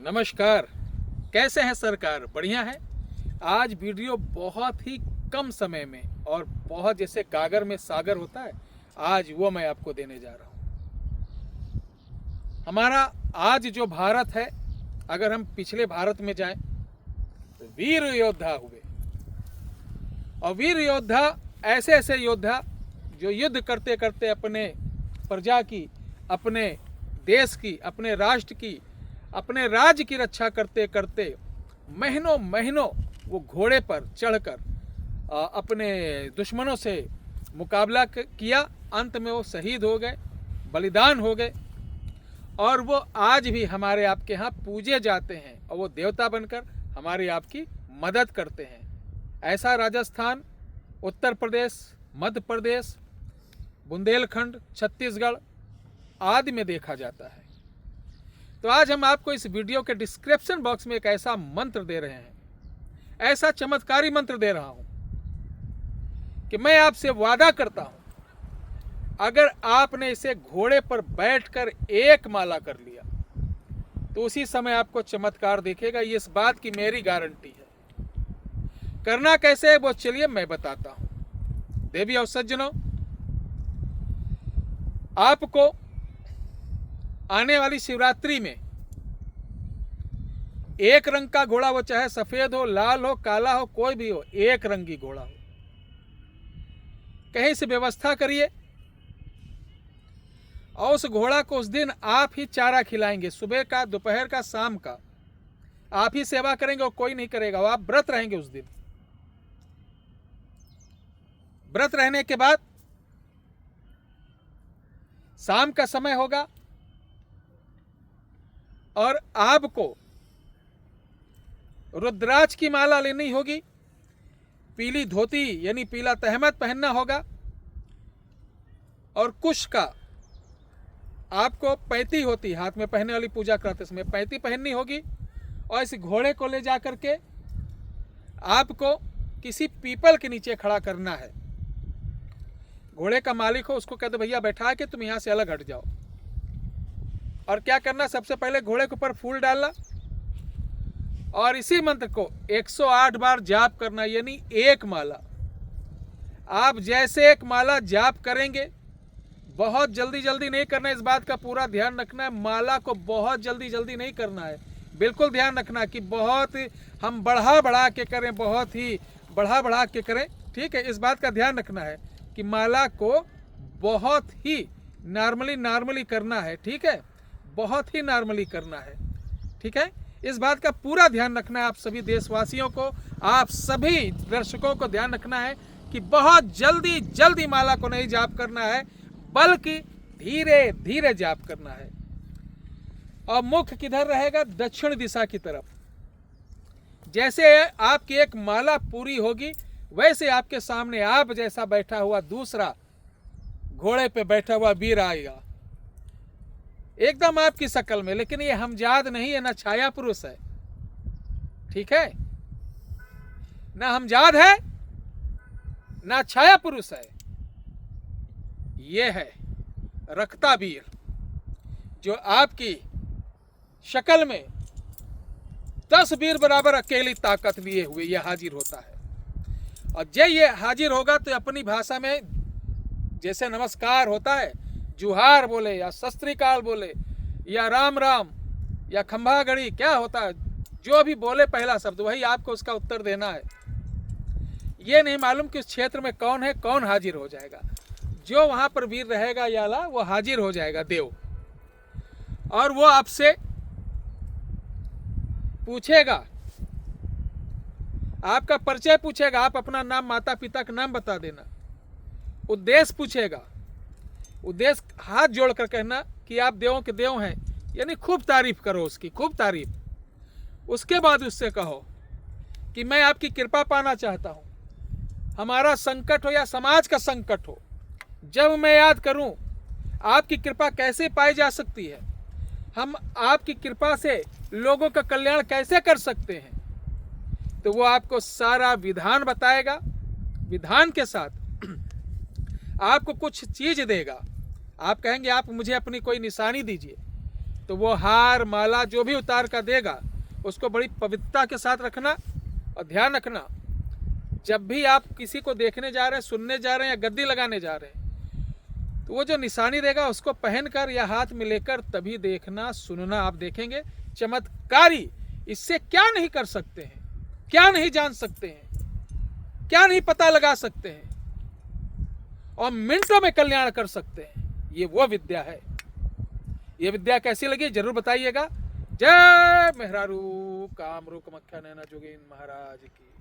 नमस्कार। कैसे हैं सरकार? बढ़िया है। आज वीडियो बहुत ही कम समय में और बहुत जैसे गागर में सागर होता है, आज वो मैं आपको देने जा रहा हूँ। हमारा आज जो भारत है, अगर हम पिछले भारत में जाएं तो वीर योद्धा हुए, और वीर योद्धा ऐसे ऐसे योद्धा जो युद्ध करते करते अपने प्रजा की, अपने देश की, अपने राष्ट्र की, अपने राज्य की रक्षा करते करते महीनों महीनों वो घोड़े पर चढ़कर अपने दुश्मनों से मुकाबला किया। अंत में वो शहीद हो गए, बलिदान हो गए, और वो आज भी हमारे आपके यहाँ पूजे जाते हैं और वो देवता बनकर हमारी आपकी मदद करते हैं। ऐसा राजस्थान, उत्तर प्रदेश, मध्य प्रदेश, बुंदेलखंड, छत्तीसगढ़ आदि में देखा जाता है। तो आज हम आपको इस वीडियो के डिस्क्रिप्शन बॉक्स में एक ऐसा मंत्र दे रहे हैं, ऐसा चमत्कारी मंत्र दे रहा हूं कि मैं आपसे वादा करता हूं, अगर आपने इसे घोड़े पर बैठकर एक माला कर लिया तो उसी समय आपको चमत्कार दिखेगा। ये इस बात की मेरी गारंटी है। करना कैसे है वो चलिए मैं बताता हूं। देवी और सज्जनों, आपको आने वाली शिवरात्रि में एक रंग का घोड़ा, वो चाहे सफेद हो, लाल हो, काला हो, कोई भी हो, एक रंगी घोड़ा हो, कहीं से व्यवस्था करिए और उस घोड़ा को उस दिन आप ही चारा खिलाएंगे। सुबह का, दोपहर का, शाम का आप ही सेवा करेंगे और कोई नहीं करेगा। और आप व्रत रहेंगे उस दिन। व्रत रहने के बाद शाम का समय होगा और आपको रुद्राक्ष की माला लेनी होगी, पीली धोती यानी पीला तहमत पहनना होगा, और कुश का आपको पैती होती, हाथ में पहनने वाली पूजा करते समय पैती पहननी होगी। और इस घोड़े को ले जाकर के आपको किसी पीपल के नीचे खड़ा करना है। घोड़े का मालिक हो उसको कह दो, भैया बैठा के तुम यहां से अलग हट जाओ। और क्या करना, सबसे पहले घोड़े के ऊपर फूल डालना और इसी मंत्र को 108 बार जाप करना, यानी एक माला। आप जैसे एक माला जाप करेंगे, बहुत जल्दी जल्दी नहीं करना, इस बात का पूरा ध्यान रखना है। माला को बहुत जल्दी जल्दी नहीं करना है, बिल्कुल ध्यान रखना कि बहुत हम बढ़ा बढ़ा के करें, बहुत ही बढ़ा बढ़ा के करें। ठीक है, इस बात का ध्यान रखना है कि माला को बहुत ही नॉर्मली करना है। ठीक है, बहुत ही नॉर्मली करना है। ठीक है, इस बात का पूरा ध्यान रखना है। आप सभी देशवासियों को, आप सभी दर्शकों को ध्यान रखना है कि बहुत जल्दी जल्दी माला को नहीं जाप करना है, बल्कि धीरे धीरे जाप करना है। और मुख किधर रहेगा? दक्षिण दिशा की तरफ। जैसे आपकी एक माला पूरी होगी, वैसे आपके सामने आप जैसा बैठा हुआ दूसरा घोड़े पे बैठा हुआ वीर आएगा, एकदम आपकी शक्ल में। लेकिन ये हमजाद नहीं है, ना छाया पुरुष है। ठीक है, ना हमजाद है ना छाया पुरुष है। ये है रखता वीर, जो आपकी शक्ल में 10 वीर बराबर अकेली ताकत लिए हुए ये हाजिर होता है। और जब ये हाजिर होगा तो अपनी भाषा में जैसे नमस्कार होता है, जुहार बोले या सत श्री अकाल बोले या राम राम या खंभा गड़ी, क्या होता है, जो भी बोले पहला शब्द वही आपको उसका उत्तर देना है। ये नहीं मालूम कि उस क्षेत्र में कौन है, कौन हाजिर हो जाएगा। जो वहां पर वीर रहेगा याला वो हाजिर हो जाएगा, देव। और वो आपसे पूछेगा, आपका परिचय पूछेगा, आप अपना नाम, माता पिता का नाम बता देना। उद्देश्य पूछेगा, उद्देश्य हाथ जोड़कर कहना कि आप देवों के देव हैं, यानी खूब तारीफ करो उसकी, खूब तारीफ। उसके बाद उससे कहो कि मैं आपकी कृपा पाना चाहता हूं। हमारा संकट हो या समाज का संकट हो, जब मैं याद करूं आपकी कृपा कैसे पाई जा सकती है, हम आपकी कृपा से लोगों का कल्याण कैसे कर सकते हैं, तो वो आपको सारा विधान बताएगा। विधान के साथ आपको कुछ चीज देगा। आप कहेंगे आप मुझे अपनी कोई निशानी दीजिए, तो वो हार माला जो भी उतार कर देगा उसको बड़ी पवित्रता के साथ रखना। और ध्यान रखना, जब भी आप किसी को देखने जा रहे हैं, सुनने जा रहे हैं या गद्दी लगाने जा रहे हैं, तो वो जो निशानी देगा उसको पहनकर या हाथ में लेकर तभी देखना सुनना। आप देखेंगे चमत्कारी, इससे क्या नहीं कर सकते हैं, क्या नहीं जान सकते हैं, क्या नहीं पता लगा सकते हैं, और मिनटों में कल्याण कर सकते हैं। ये वो विद्या है। ये विद्या कैसी लगी जरूर बताइएगा। जय मेहरारू कामरूप कामाख्या नैना जोगिन महाराज की।